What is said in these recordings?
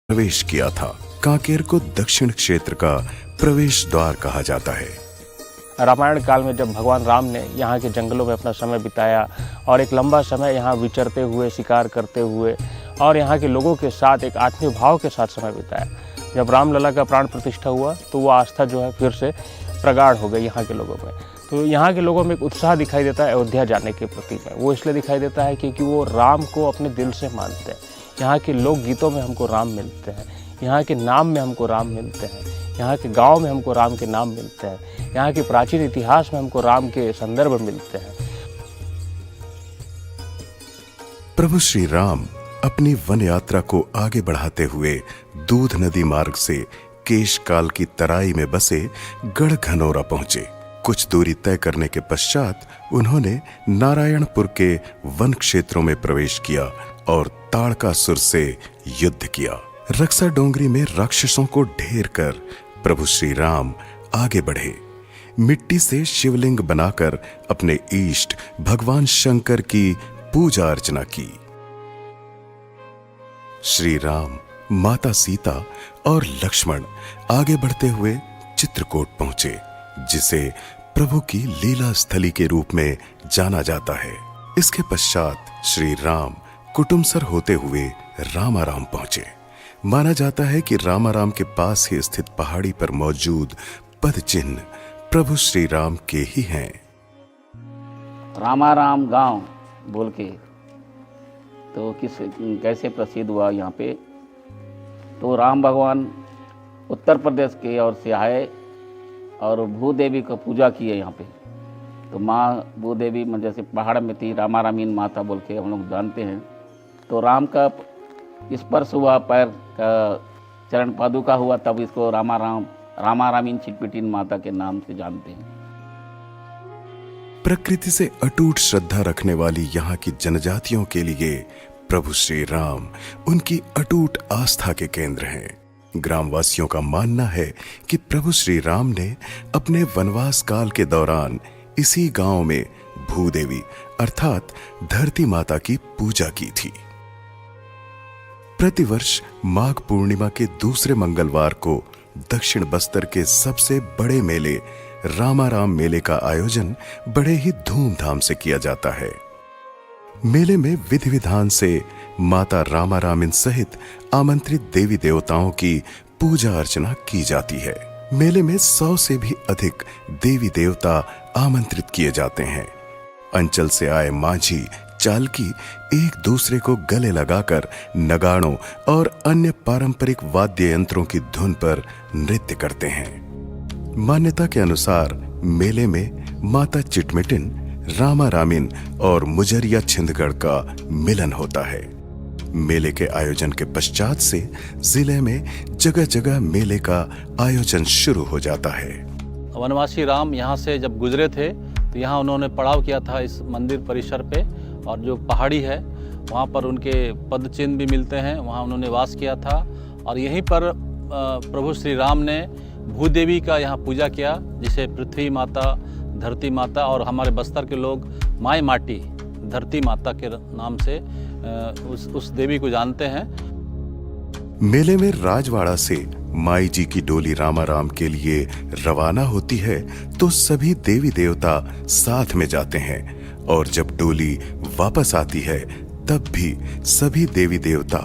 प्रवेश किया था। कांकेर को दक्षिण क्षेत्र का प्रवेश द्वार कहा जाता है। रामायण काल में जब भगवान राम ने यहाँ के जंगलों में अपना समय बिताया और एक लंबा समय यहाँ विचरते हुए, शिकार करते हुए और यहाँ के लोगों के साथ एक आत्मीय भाव के साथ समय बिताया, जब रामलला का प्राण प्रतिष्ठा हुआ तो वो आस्था जो है फिर से प्रगाढ़ हो गई यहाँ के लोगों में। तो यहाँ के लोगों में एक उत्साह दिखाई देता है अयोध्या जाने के प्रति में। वो इसलिए दिखाई देता है क्योंकि वो राम को अपने दिल से मानते हैं। यहाँ के लोक गीतों में हमको राम मिलते हैं, यहाँ के नाम में हमको राम मिलते हैं, यहाँ के गांव में हमको राम के नाम मिलते हैं, यहाँ के प्राचीन इतिहास में हमको राम के संदर्भ मिलते हैं। प्रभु श्री राम अपनी वन यात्रा को आगे बढ़ाते हुए दूध नदी मार्ग से केशकाल की तराई में बसे गढ़ घनौरा पहुंचे। कुछ दूरी तय करने के पश्चात उन्होंने नारायणपुर के वन क्षेत्रों में प्रवेश किया और ताड़कासुर से युद्ध किया। रक्सा डोंगरी में राक्षसों को ढेर कर प्रभु श्री राम आगे बढ़े। मिट्टी से शिवलिंग बनाकर अपने इष्ट भगवान शंकर की पूजा अर्चना की। श्री राम, माता सीता और लक्ष्मण आगे बढ़ते हुए चित्रकूट पहुंचे, जिसे प्रभु की लीला स्थली के रूप में जाना जाता है। इसके पश्चात श्री राम कुटुमसर होते हुए रामाराम पहुंचे। माना जाता है कि रामाराम के पास ही स्थित पहाड़ी पर मौजूद पद चिन्ह प्रभु श्री राम के ही हैं। रामाराम गांव बोल के तो कैसे प्रसिद्ध हुआ यहाँ पे, तो राम भगवान उत्तर प्रदेश के ओर से आए और भूदेवी का पूजा किए यहाँ पे। तो माँ भूदेवी में जैसे पहाड़ में थी, रामारामीन माता बोल के हम लोग जानते हैं। तो राम का स्पर्श हुआ, पैर का चरण पादुका हुआ, तब इसको रामारामीन छिटपिटीन माता के नाम से जानते हैं। प्रकृति से अटूट श्रद्धा रखने वाली यहाँ की जनजातियों के लिए प्रभु श्री राम उनकी अटूट आस्था के केंद्र हैं। ग्रामवासियों का मानना है कि प्रभु श्री राम ने अपने वनवास काल के दौरान इसी गांव में भूदेवी अर्थात धरती माता की पूजा की थी। प्रतिवर्ष माघ पूर्णिमा के दूसरे मंगलवार को दक्षिण बस्तर के सबसे बड़े मेले रामाराम मेले का आयोजन बड़े ही धूमधाम से किया जाता है। मेले में विधि विधान से माता रामारामिन सहित आमंत्रित देवी देवताओं की पूजा अर्चना की जाती है। मेले में 100 से भी अधिक देवी देवता आमंत्रित किए जाते हैं। अंचल से आए माझी चालकी एक दूसरे को गले लगाकर नगाड़ों और अन्य पारंपरिक वाद्य यंत्रों की धुन पर नृत्य करते हैं। मान्यता के अनुसार मेले में माता चिटमिटिन, रामारामिन और मुजरिया छिंदगढ़ का मिलन होता है। मेले के आयोजन के पश्चात से जिले में जगह जगह मेले का आयोजन शुरू हो जाता है। वनवासी राम यहाँ से जब गुजरे थे तो यहाँ उन्होंने पड़ाव किया था इस मंदिर परिसर पे, और जो पहाड़ी है वहाँ पर उनके पद चिन्ह भी मिलते हैं, वहाँ उन्होंने वास किया था। और यहीं पर प्रभु श्री राम ने भूदेवी का यहाँ पूजा किया, जिसे पृथ्वी माता, धरती माता और हमारे बस्तर के लोग माई माटी धरती माता के नाम से उस देवी को जानते हैं। मेले में राजवाड़ा से माई जी की डोली रामाराम के लिए रवाना होती है तो सभी देवी देवता साथ में जाते हैं, और जब डोली वापस आती है तब भी सभी देवी देवता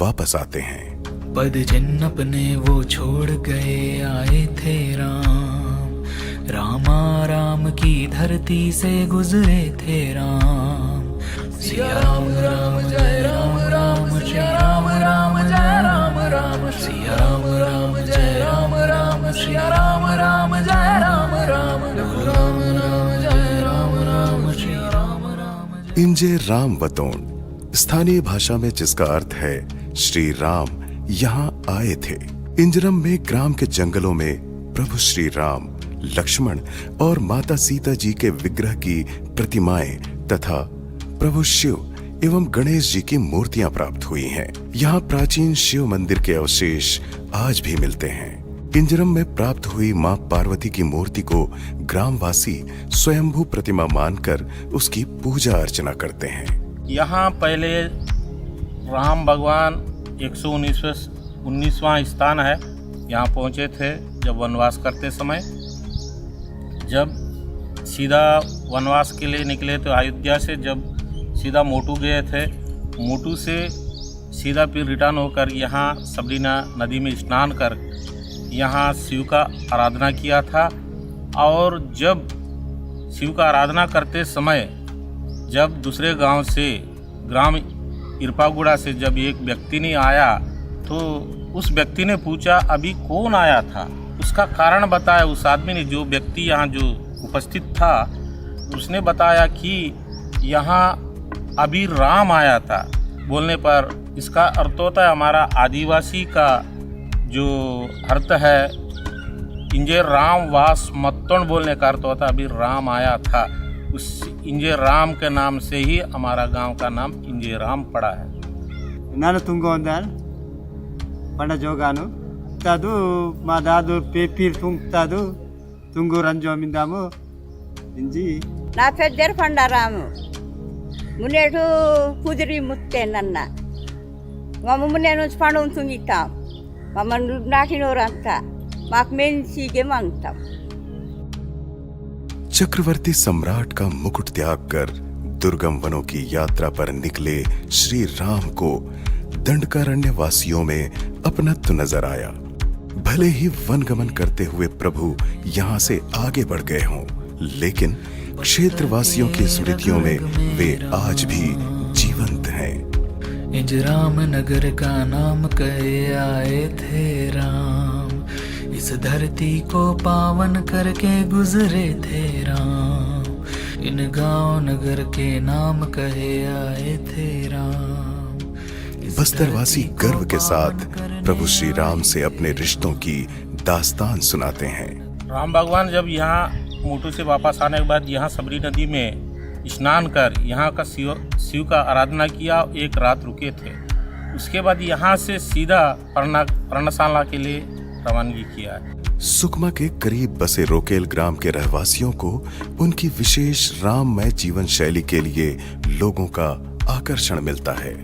वापस आते हैं। पद चिन्ह अपने वो छोड़ गए आए थे राम, रामाराम की धरती से गुजरे थे राम। सिया राम राम जय राम राम, श्री राम राम जय राम राम, सिया राम राम जय राम राम, श्री राम राम जय राम राम, राम राम जय राम राम, श्री राम राम। इंजे राम वतोन स्थानीय भाषा में जिसका अर्थ है श्री राम यहाँ आए थे। इंजरम में ग्राम के जंगलों में प्रभु श्री राम, लक्ष्मण और माता सीता जी के विग्रह की प्रतिमाएं तथा प्रभु शिव एवं गणेश जी की मूर्तियां प्राप्त हुई हैं। यहाँ प्राचीन शिव मंदिर के अवशेष आज भी मिलते हैं। इंजरम में प्राप्त हुई मां पार्वती की मूर्ति को ग्रामवासी स्वयंभू प्रतिमा मानकर उसकी पूजा अर्चना करते हैं। यहाँ पहले राम भगवान 119 19वां स्थान है। यहाँ पहुँचे थे जब वनवास करते समय। जब सीधा वनवास के लिए निकले तो अयोध्या से जब सीधा मोटू गए थे, मोटू से सीधा फिर रिटर्न होकर यहाँ सबरीना नदी में स्नान कर यहाँ शिव का आराधना किया था। और जब शिव का आराधना करते समय जब दूसरे गांव से ग्राम इरपागुड़ा से जब एक व्यक्ति ने आया तो उस व्यक्ति ने पूछा अभी कौन आया था, उसका कारण बताया। उस आदमी ने, जो व्यक्ति यहाँ जो उपस्थित था, उसने बताया कि यहाँ अभी राम आया था। बोलने पर इसका अर्थ होता है, हमारा आदिवासी का जो अर्थ है इंजे राम वास मत्तोण बोलने का अर्थ होता है अभी राम आया था। उस इंजे राम के नाम से ही हमारा गांव का नाम इंजे राम पड़ा है। ನಾನು ತುಂಗೋಂದಾಲ್ ಪಂಡ ಜೋಗಾನು ತಾದು ಮಾ ದಾದು ಪೇಪೀರ್ ತುಂಗ್ತಾದು ತುಂಗು ರಂಜೋಮಿಂದಾము ఇంజి నా పెద్దరు పండారాము మునేటు కుదిరి ముత్తే నన్న మమ్మ మునే నుంచి పండు తుంగితాం మమ్మల్ని నాటినోరంతా మాకు మెన్సిగే మంగతాం। चक्रवर्ती सम्राट का मुकुट त्याग कर दुर्गम वनों की यात्रा पर निकले श्री राम को दंडकारण्य वासियों में अपनत्व नजर आया। भले ही वनगमन करते हुए प्रभु यहाँ से आगे बढ़ गए हों, लेकिन क्षेत्रवासियों की स्मृतियों में वे आज भी जीवंत हैं। इज राम नगर का नाम कहे आए थे राम, इस धरती को पावन करके गुजरे थे राम। इन गांव नगर के नाम कहे आए थे राम। बस्तरवासी गर्व के साथ प्रभु श्री राम से अपने रिश्तों की दास्तान सुनाते हैं। राम भगवान जब यहाँ मोटू से वापस आने के बाद यहाँ सबरी नदी में स्नान कर यहाँ का शिव का आराधना किया, एक रात रुके थे। उसके बाद यहाँ से सीधा पर्णशाला के लिए रवानगी किया है। सुकमा के करीब बसे रोकेल ग्राम के रहवासियों को उनकी विशेष राममय जीवन शैली के लिए लोगों का आकर्षण मिलता है।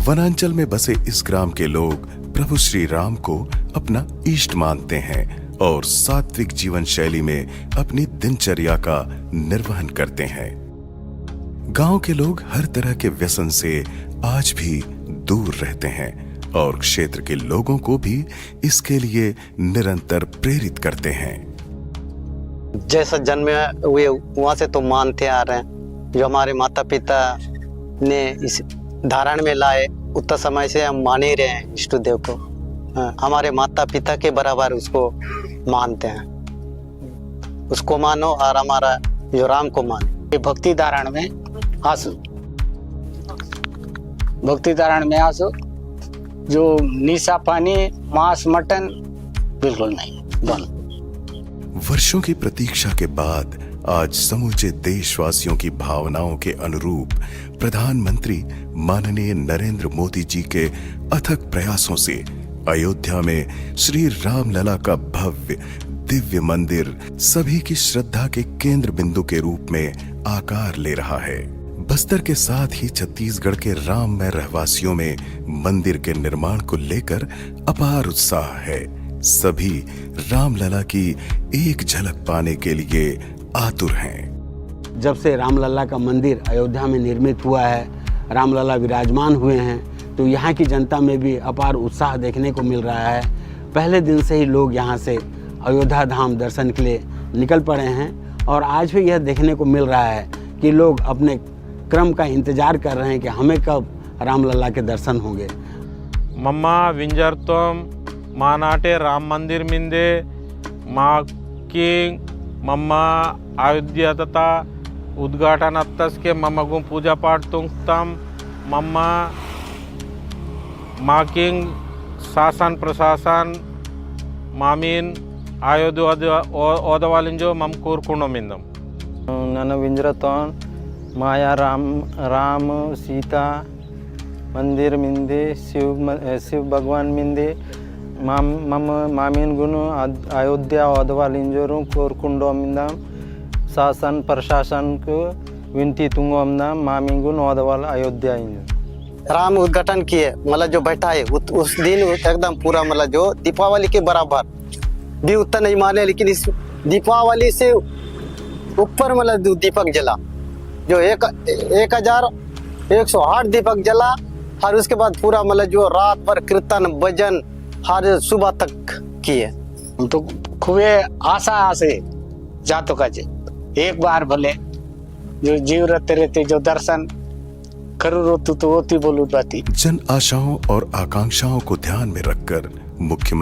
वनांचल में बसे इस ग्राम के लोग प्रभु श्री राम को अपना इष्ट मानते हैं और सात्विक जीवन शैली में अपनी दिनचर्या का निर्वहन करते हैं। गांव के लोग हर तरह के व्यसन से आज भी दूर रहते हैं और क्षेत्र के लोगों को भी इसके लिए निरंतर प्रेरित करते हैं। जैसा जन्म हुए वहाँ से तो मानते आ रहे हैं। जो हमारे माता पिता ने इस धारण में लाए उतना समय से हम मान ही रहे हैं इष्ट देव को। हमारे माता पिता के बराबर उसको मानते हैं। उसको मानो और हमारा जो राम को मानो। ये भक्ति धारण में आंसू, भक्ति धारण में आंसू, जो नीसा पानी मांस मटन बिल्कुल नहीं, बंद। वर्षों की प्रतीक्षा के बाद आज समूचे देशवासियों की भावनाओं के अनुरूप प्रधानमंत्री माननीय नरेंद्र मोदी जी के अथक प्रयासों से अयोध्या में श्री रामलला का भव्य दिव्य मंदिर सभी की श्रद्धा के केंद्र बिंदु के रूप में आकार ले रहा है। बस्तर के साथ ही छत्तीसगढ़ के राममय रहवासियों में मंदिर के निर्माण को लेकर अपार उत्साह है। सभी रामलला की एक झलक पाने के लिए आतुर हैं। जब से रामलला का मंदिर अयोध्या में निर्मित हुआ है, रामलला विराजमान हुए हैं, तो यहाँ की जनता में भी अपार उत्साह देखने को मिल रहा है। पहले दिन से ही लोग यहाँ से अयोध्या धाम दर्शन के लिए निकल पड़े हैं और आज भी यह देखने को मिल रहा है कि लोग अपने क्रम का इंतजार कर रहे हैं कि हमें कब रामलला के दर्शन होंगे। मम्मा विंजरतोम मानाटे राम मंदिर मिंदे माँ किंग मम्मा अयोध्या तथा उद्घाटन अत्तस के मम्मा को पूजा पाठ तुंगतम मम्मा माँ किंग शासन प्रशासन मामीन अयोध्या ओदवालिंजो मम कोरकुंडो मिंदम नन विंजरतोन माया राम सीता मंदिर मिंदे शिव भगवान मिंदे मम मामीन गुनु अयोध्या ओदवालिंजोरु कोरकुंडो मिंदम शासन प्रशासन को विनती तुंगो मिंदम मामीन गुनु ओदवाल अयोध्या राम उद्घाटन किए, मतलब जो बैठाए उस दिन एकदम पूरा मतलब जो दीपावली के बराबर भी उतना नहीं माने, लेकिन इस दीपावली से ऊपर मतलब दीपक जला, जो 1108 दीपक जला। और उसके बाद पूरा मतलब जो रात भर कीर्तन भजन हर सुबह तक किए। हम तो खूबे आशा से जातो का एक बार भले जो जीव रहते रहते जो दर्शन करू रोतु तो होती बोलू पाती। जन आशाओं और आकांक्षाओं को ध्यान में रखकर मुख्यमंत्री